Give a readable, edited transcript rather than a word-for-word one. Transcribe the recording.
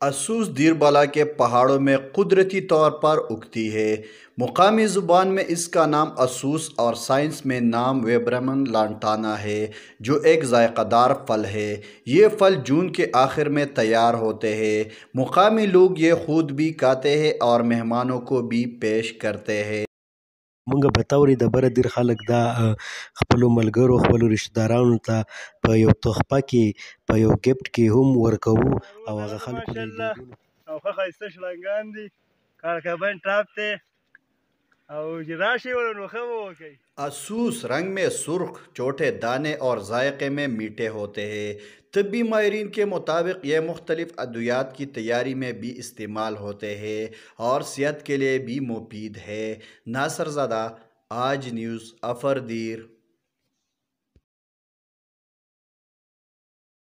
Asus دیر بالا کے پہاڑوں میں قدرتی طور پر اگتی ہے۔ مقامی زبان میں اس کا نام اسوس اور سائنس میں نام ویبرمن لانٹانا ہے، جو ایک ذائقہ دار پھل ہے۔ یہ پھل جون کے آخر میں تیار ہوتے ہیں۔ مقامی لوگ یہ خود بھی کھاتے ہیں اور مہمانوں کو بھی پیش کرتے ہیں۔ مونږ به تورې د بره دیر خلک دا خپلو ملګرو خپلو رشته دارانو ته په یو تحفه کې په یو ګفټ کې هم ورکوو او هغه خلکو له ایجادونو او ښه ښایسته شلنګان دي، کاړکبن ټاپ دی او چې راشئ نو ښه به وکئ۔ اسوس رنگ میں سرخ، چھوٹے دانے اور ذائقے میں میٹھے ہوتے ہیں۔ طبی ماہرین کے مطابق یہ مختلف ادویات کی تیاری میں بھی استعمال ہوتے ہیں اور صحت کے لیے بھی مفید ہے۔ ناصر زادہ، آج نیوز، افردیر۔